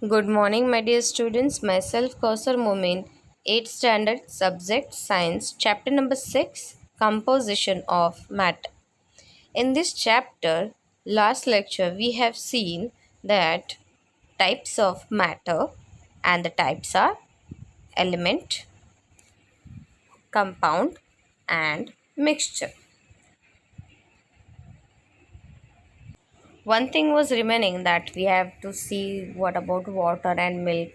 Good morning, my dear students. Myself, Kausar Momin, 8th Standard, Subject Science, Chapter number 6, Composition of Matter. In this chapter, last lecture, we have seen that types of matter, and the types are element, compound, and mixture. One thing was remaining that we have to see what about water and milk.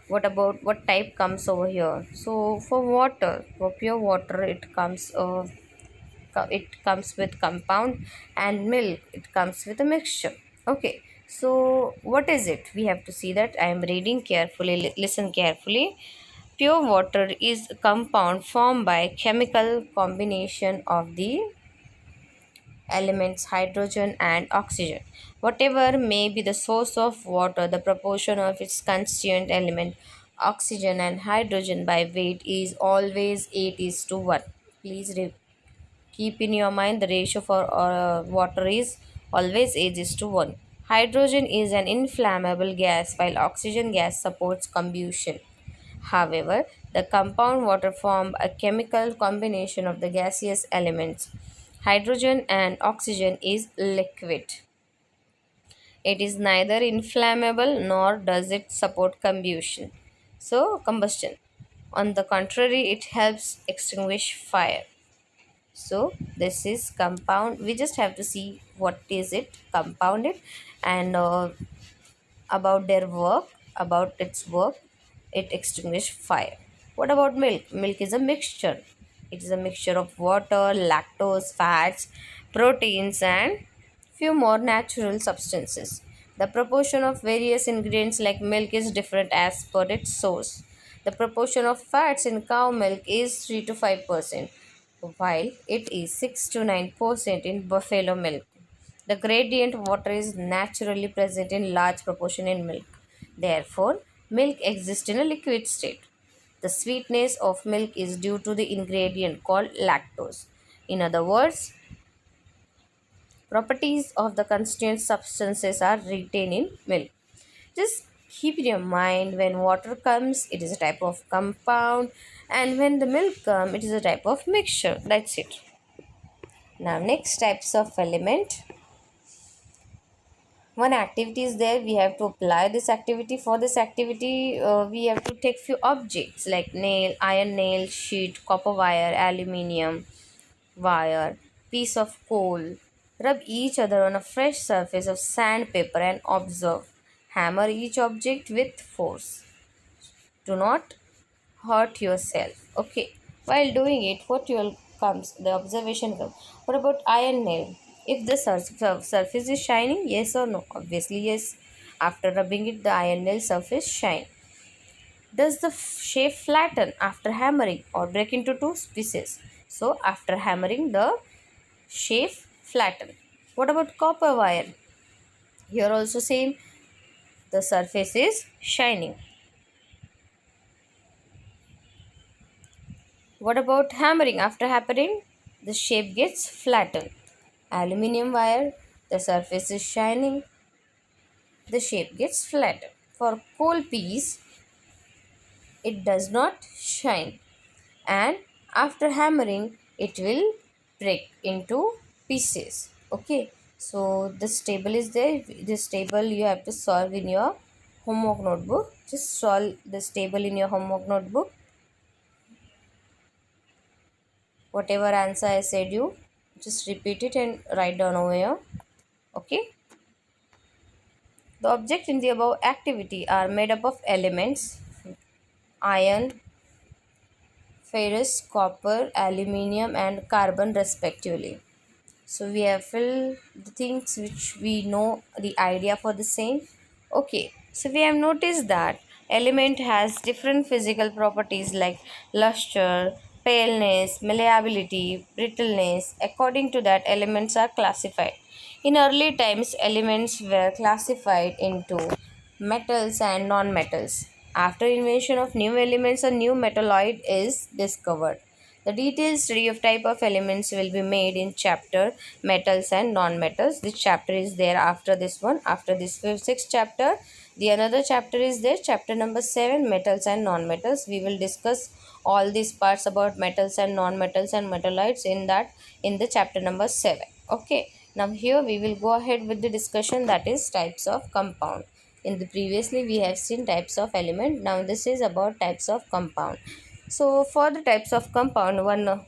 What about what type comes over here? So for water, for pure water, it comes with compound, and milk it comes with a mixture. Okay. So what is it? We have to see that. I am reading carefully. Listen carefully. Pure water is a compound formed by chemical combination of the elements hydrogen and oxygen. Whatever may be the source of water, the proportion of its constituent element oxygen and hydrogen by weight is always 8 is to 1. Please keep in your mind the ratio for water is always 8 is to 1. Hydrogen is an inflammable gas while oxygen gas supports combustion. However, the compound water form a chemical combination of the gaseous elements. Hydrogen and oxygen is liquid. It is neither inflammable nor does it support combustion. So, combustion. On the contrary, it helps extinguish fire. So, this is compound. We just have to see what is it, compounded, and about their work, about its work, it extinguishes fire. What about milk? Milk is a mixture. It is a mixture of water, lactose, fats, proteins, and few more natural substances. The proportion of various ingredients like milk is different as per its source. The proportion of fats in cow milk is 3 to 5%, while it is 6 to 9% in buffalo milk. The gradient water is naturally present in large proportion in milk. Therefore, milk exists in a liquid state. The sweetness of milk is due to the ingredient called lactose. In other words, properties of the constituent substances are retained in milk. Just keep in your mind when water comes, it is a type of compound, and when the milk comes, it is a type of mixture. That's it. Now, next types of element. One activity is there, we have to apply this activity. For this activity, we have to take few objects like nail, iron nail, sheet, copper wire, aluminium wire, piece of coal. Rub each other on a fresh surface of sandpaper and observe. Hammer each object with force. Do not hurt yourself. Okay. While doing it, what will comes? The observation comes. What about iron nail? If the surface is shining, yes or no? Obviously, yes. After rubbing it, the iron nail surface shine. Does the shape flatten after hammering or break into two pieces? So, after hammering, the shape flatten. What about copper wire? Here also same. The surface is shining. What about hammering? After hammering, the shape gets flattened. Aluminium wire, the surface is shining, the shape gets flattened. For coal piece, it does not shine, and after hammering, it will break into pieces. Okay, so this table is there. This table you have to solve in your homework notebook. Just solve this table in your homework notebook. Whatever answer I said you, just repeat it and write down over here. Okay. The objects in the above activity are made up of elements iron, ferrous, copper, aluminium, and carbon, respectively. So, we have filled the things which we know the idea for the same. Okay, so we have noticed that element has different physical properties like luster, paleness, malleability, brittleness. According to that, elements are classified. In early times, elements were classified into metals and non-metals. After invention of new elements, a new metalloid is discovered. The detailed study of type of elements will be made in chapter metals and non-metals. This chapter is there after this one. After this sixth chapter, The another chapter is there, chapter number 7, metals and non-metals. We will discuss all these parts about metals and non-metals and metalloids in the chapter number 7. Okay, now here we will go ahead with the discussion, that is types of compound. In the previously we have seen types of element, now this is about types of compound. So for the types of compound, one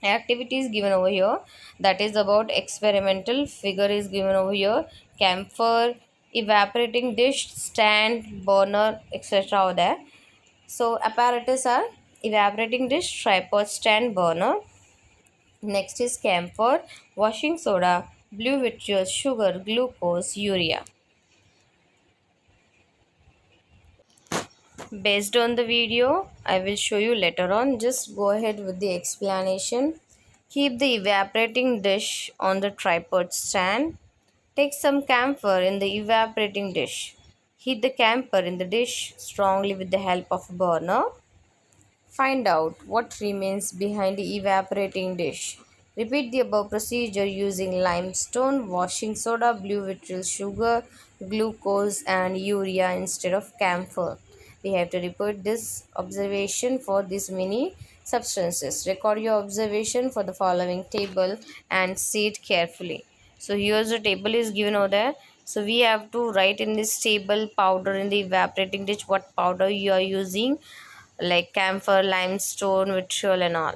activity is given over here, that is about experimental figure is given over here, camphor, evaporating dish, stand, burner, etc. over there. So apparatus are evaporating dish, tripod, stand, burner. Next is camphor, washing soda, blue vitriol, sugar, glucose, urea. Based on the video I will show you later on, just go ahead with the explanation. Keep the evaporating dish on the tripod stand. Take some camphor in the evaporating dish. Heat the camphor in the dish strongly with the help of a burner. Find out what remains behind the evaporating dish. Repeat the above procedure using limestone, washing soda, blue vitriol, sugar, glucose, and urea instead of camphor. We have to repeat this observation for these many substances. Record your observation for the following table and see it carefully. So here's the table is given over there. So we have to write in this table powder in the evaporating dish, what powder you are using, like camphor, limestone, vitriol, and all.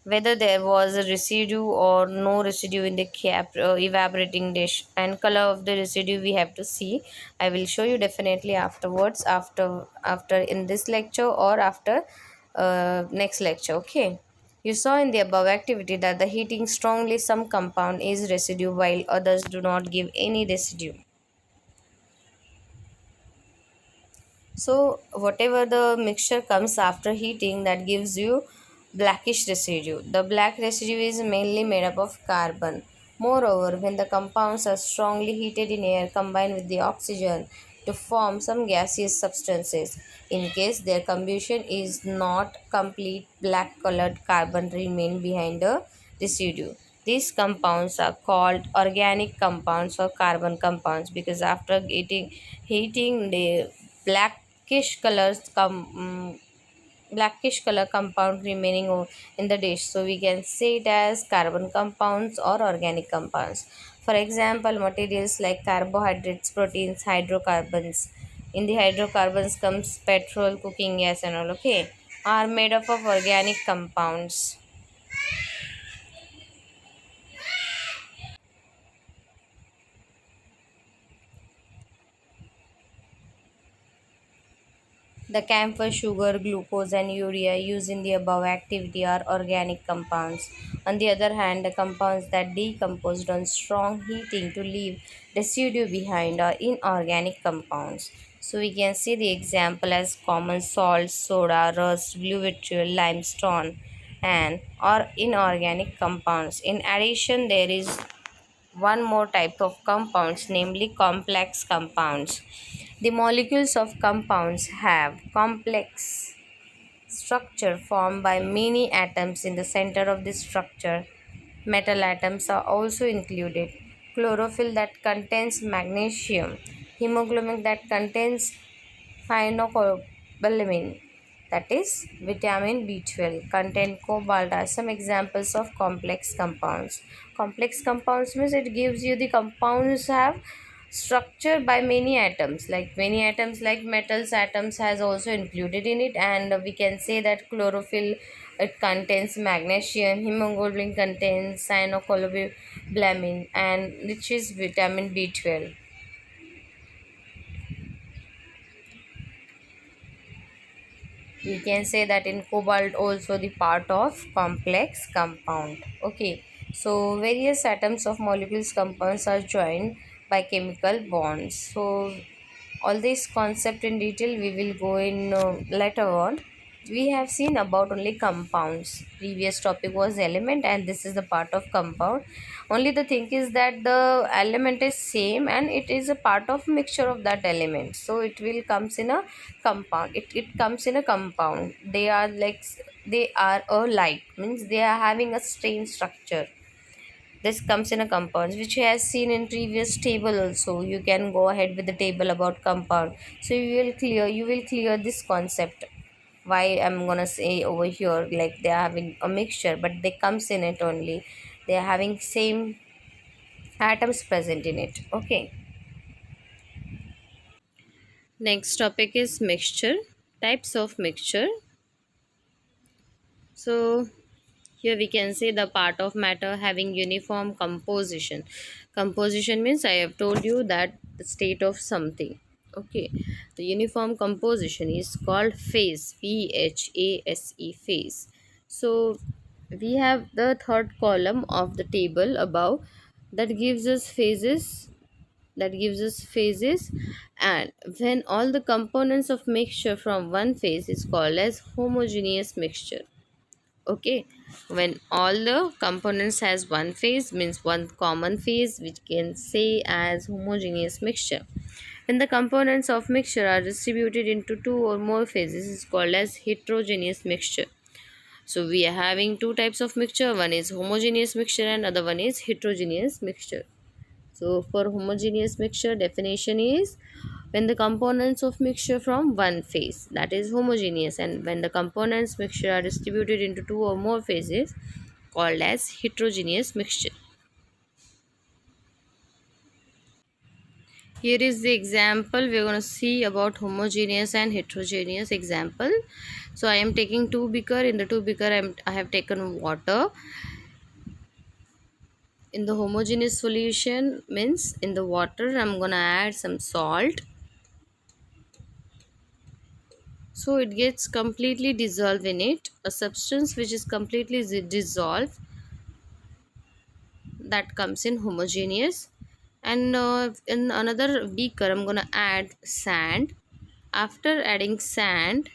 Whether there was a residue or no residue in the evaporating dish, and color of the residue we have to see. I will show you definitely afterwards, after in this lecture or after next lecture. Okay. You saw in the above activity that the heating strongly some compound is residue while others do not give any residue. So whatever the mixture comes after heating, that gives you blackish residue. The black residue is mainly made up of carbon. Moreover, when the compounds are strongly heated in air combined with the oxygen to form some gaseous substances, in case their combustion is not complete, black colored carbon remain behind the residue. These compounds are called organic compounds or carbon compounds, because after heating the blackish colors blackish color compound remaining in the dish, so we can say it as carbon compounds or organic compounds. For example, materials like carbohydrates, proteins, hydrocarbons. In the hydrocarbons comes petrol, cooking gas, and all. Okay, are made up of organic compounds. The camphor, sugar, glucose, and urea used in the above activity are organic compounds. On the other hand, the compounds that decomposed on strong heating to leave residue behind are inorganic compounds. So we can see the example as common salt, soda, rust, blue vitriol, limestone, and or inorganic compounds. In addition, there is one more type of compounds, namely complex compounds. The molecules of compounds have complex structure formed by many atoms in the center of this structure. Metal atoms are also included. Chlorophyll that contains magnesium, hemoglobin that contains phenocobalamin, that is vitamin B12, contain cobalt are some examples of complex compounds. Complex compounds means it gives you the compounds have structure by many atoms, like many atoms like metals atoms has also included in it. And we can say that chlorophyll, it contains magnesium, hemoglobin contains cyanocobalamin, and which is vitamin B12. We can say that in cobalt also the part of complex compound. Okay, so various atoms of molecules compounds are joined by chemical bonds. So all this concept in detail we will go in later on. We have seen about only compounds. Previous topic was element, and this is the part of compound. Only the thing is that the element is same and it is a part of mixture of that element, so it will comes in a compound. It comes in a compound. They are like they are alike, means they are having a same structure. this comes in a compounds, which you have seen in previous table also. You can go ahead with the table about compound, so you will clear this concept. Why I'm gonna say over here, like they are having a mixture, but they comes in it only. They are having same atoms present in it. Okay. Next topic is mixture. Types of mixture. So here we can say the part of matter having uniform composition. Composition means I have told you that the state of something. Okay. The uniform composition is called phase. Phase. Phase. So we have the third column of the table above that gives us phases, and when all the components of mixture from one phase is called as homogeneous mixture. Okay, when all the components has one phase means one common phase, which can say as homogeneous mixture. When the components of mixture are distributed into two or more phases is called as heterogeneous mixture. So we are having two types of mixture, one is homogeneous mixture and other one is heterogeneous mixture. So for homogeneous mixture, definition is when the components of mixture from one phase, that is homogeneous, and when the components mixture are distributed into two or more phases called as heterogeneous mixture. Here is the example we are going to see about homogeneous and heterogeneous example. So I am taking two beaker. In the two beaker I have taken water. In the homogeneous solution means in the water I'm going to add some salt. So it gets completely dissolved in it. A substance which is completely dissolved, that comes in homogeneous. And in another beaker I'm gonna add sand. After adding sand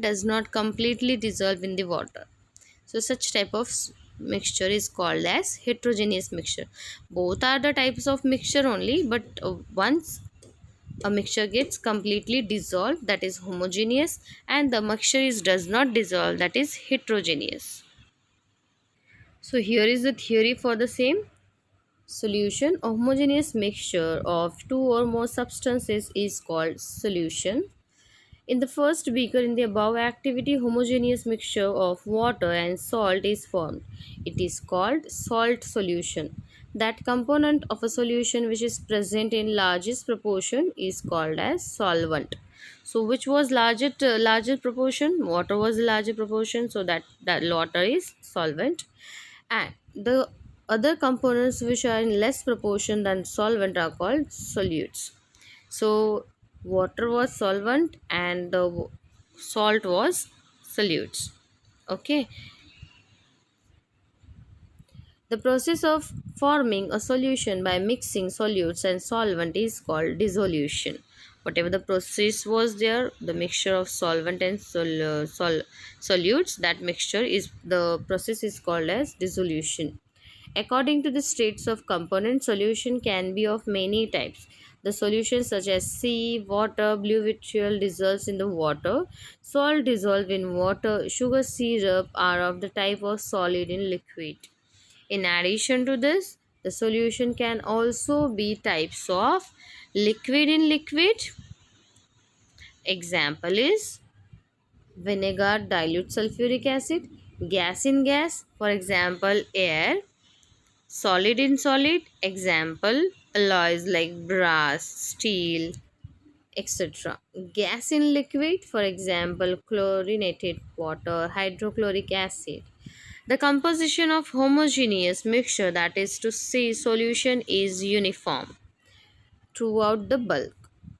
does not completely dissolve in the water. So such type of mixture is called as heterogeneous mixture. Both are the types of mixture only, but once a mixture gets completely dissolved, that is homogeneous, and the mixture is does not dissolve, that is heterogeneous. So here is the theory for the same. Solution: a homogeneous mixture of two or more substances is called solution. In the first beaker in the above activity, homogeneous mixture of water and salt is formed. It is called salt solution. That component of a solution which is present in largest proportion is called as solvent. So which was larger proportion? Water was the larger proportion, so that water is solvent. And the other components which are in less proportion than solvent are called solutes. So water was solvent and the salt was solutes. Okay. The process of forming a solution by mixing solutes and solvent is called dissolution. Whatever the process was there, the mixture of solvent and solutes, that mixture is the process is called as dissolution. According to the states of component, solution can be of many types. The solutions such as sea, water, blue vitriol dissolves in the water, salt dissolved in water, sugar syrup are of the type of solid in liquid. In addition to this, the solution can also be types of liquid in liquid. Example is vinegar dilute sulfuric acid, gas in gas, for example air, solid in solid, example alloys like brass, steel, etc. Gas in liquid, for example chlorinated water, hydrochloric acid. The composition of homogeneous mixture, that is to say solution, is uniform throughout the bulk.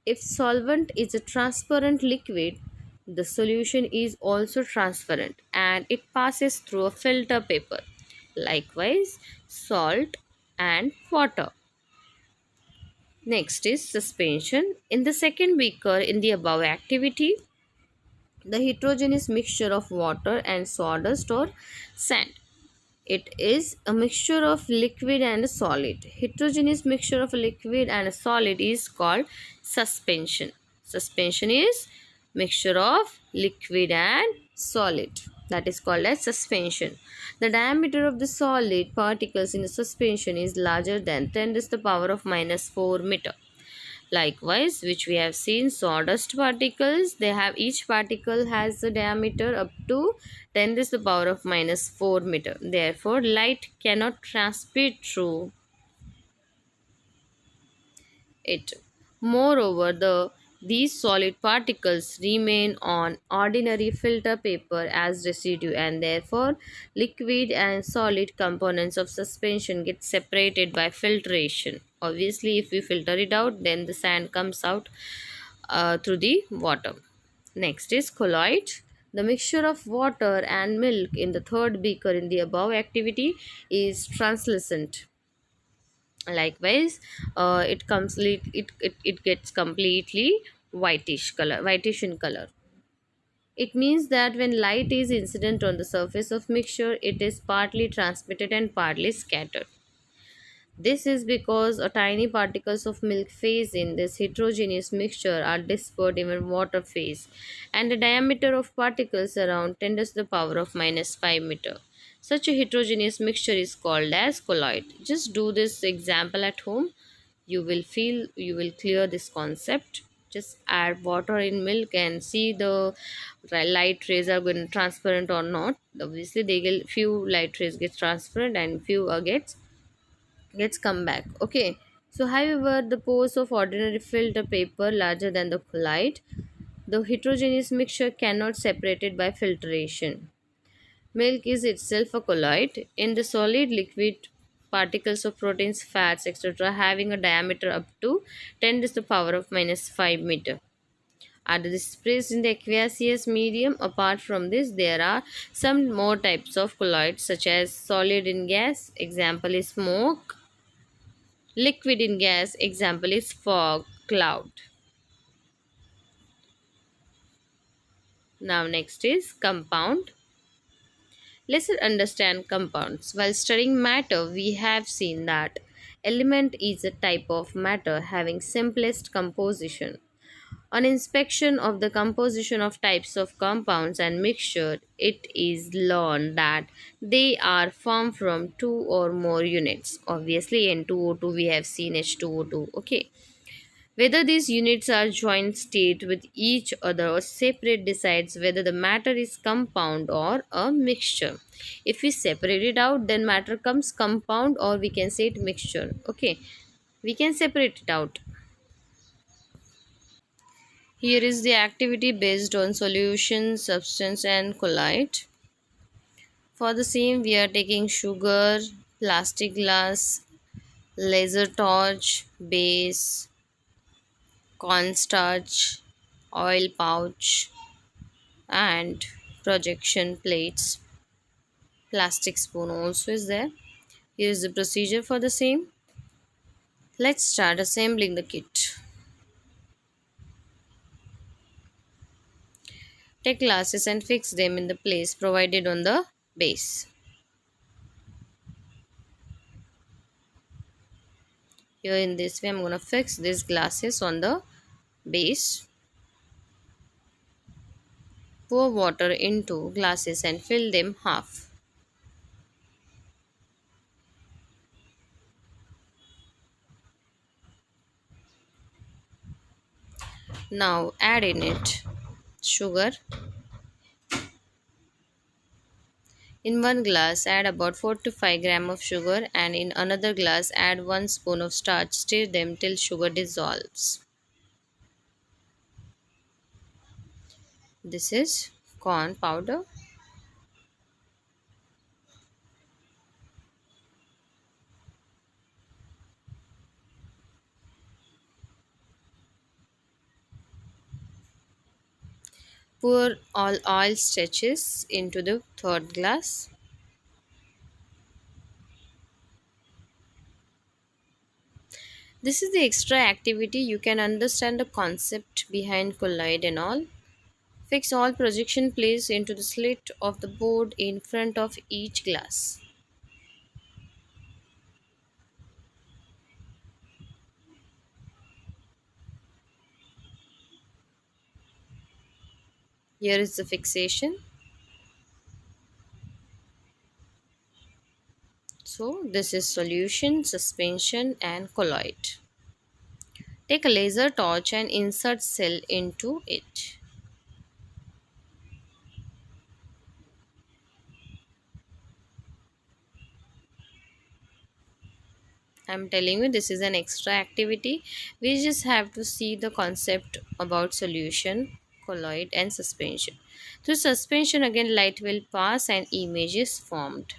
If solvent is a transparent liquid, the solution is also transparent and it passes through a filter paper. Likewise, salt and water. Next is suspension. In the second beaker in the above activity, the heterogeneous mixture of water and sawdust or sand. It is a mixture of liquid and a solid. Heterogeneous mixture of a liquid and a solid is called suspension. Suspension is mixture of liquid and solid. that is called as suspension. The diameter of the solid particles in the suspension is larger than 10 to the power of minus 4 meter. Likewise, which we have seen, sawdust particles, they have each particle has a diameter up to 10 to the power of minus 4 meter. Therefore, light cannot transmit through it. Moreover, these solid particles remain on ordinary filter paper as residue, and therefore liquid and solid components of suspension get separated by filtration. Obviously, if we filter it out, then the sand comes out through the water. Next is colloid. The mixture of water and milk in the third beaker in the above activity is translucent. Likewise, it gets completely whitish in color. It means that when light is incident on the surface of mixture, it is partly transmitted and partly scattered. This is because a tiny particles of milk phase in this heterogeneous mixture are dispersed in water phase, and the diameter of particles around 10 to the power of minus 5 meter. Such a heterogeneous mixture is called as colloid. Just do this example at home. You will clear this concept. Just add water in milk and see the light rays are going transparent or not. Obviously, they get few light rays get transparent and few gets come back. Okay, so however, the pores of ordinary filter paper larger than the colloid, the heterogeneous mixture cannot separate it by filtration. Milk is itself a colloid. In the solid liquid, particles of proteins, fats, etc., having a diameter up to 10 to the power of minus 5 meter are dispersed in the aqueous medium. Apart from this, there are some more types of colloids such as solid in gas, example is smoke, liquid in gas, example is fog, cloud. Now next is compound. Let's understand compounds. While studying matter, we have seen that element is a type of matter having simplest composition. On inspection of the composition of types of compounds and mixture, it is learned that they are formed from two or more units. Obviously, in 2O2 we have seen H2O2. Okay. Whether these units are joint state with each other or separate decides whether the matter is compound or a mixture. If we separate it out, then matter comes compound, or we can say it mixture. Okay, we can separate it out. Here is the activity based on solution, substance, and colloid. For the same, we are taking sugar, plastic glass, laser torch, base, cornstarch, oil pouch, and projection plates. Plastic spoon also is there. Here is the procedure for the same. Let's start assembling the kit. Take glasses and fix them in the place provided on the base. Here in this way, I'm going to fix these glasses on the base. Pour water into glasses and fill them half. Now add in it sugar. In one glass, add about 4 to 5 gram of sugar, and in another glass, add 1 spoon of starch. Stir them till sugar dissolves. This is corn powder. Pour all oil stretches into the third glass. This is the extra activity. You can understand the concept behind colloid and all. Fix all projection plates into the slit of the board in front of each glass. Here is the fixation. So this is solution, suspension and colloid. Take a laser torch and insert cell into it. I'm telling you, this is an extra activity. We just have to see the concept about solution, colloid, and suspension. Through suspension, again, light will pass and image is formed.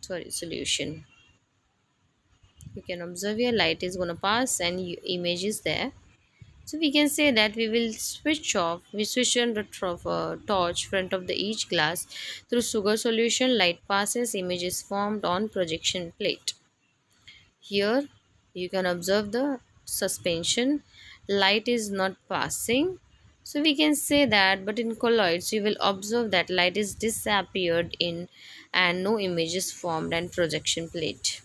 Sorry, solution. You can observe here, light is going to pass and image is there. So we can say that we switch on the torch front of the each glass. Through sugar solution, light passes, image is formed on projection plate. Here you can observe the suspension, light is not passing. So we can say that, but in colloids you will observe that light is disappeared in and no image is formed and projection plate.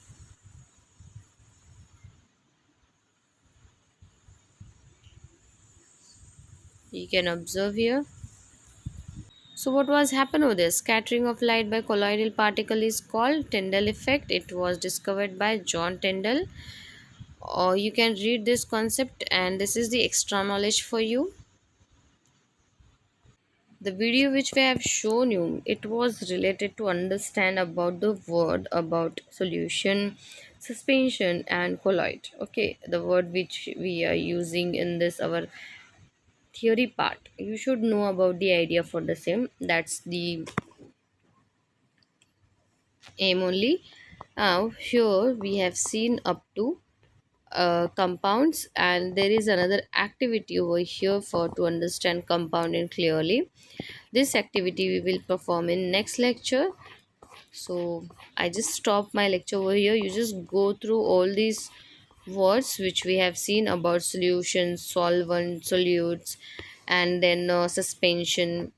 You can observe here. So what was happen with this? Scattering of light by colloidal particle is called Tyndall effect. It was discovered by John Tyndall. Or you can read this concept and this is the extra knowledge for you. The video which we have shown you, it was related to understand about the word about solution, suspension and colloid. Okay, the word which we are using in this our theory part. You should know about the idea for the same. That's the aim only. Now here we have seen up to compounds and there is another activity over here for to understand compounding clearly. This activity we will perform in next lecture. So I just stop my lecture over here. You just go through all these words which we have seen about solutions, solvent, solutes, and then suspension,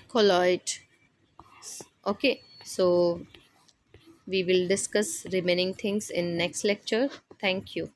colloid. Okay, so we will discuss remaining things in next lecture. Thank you.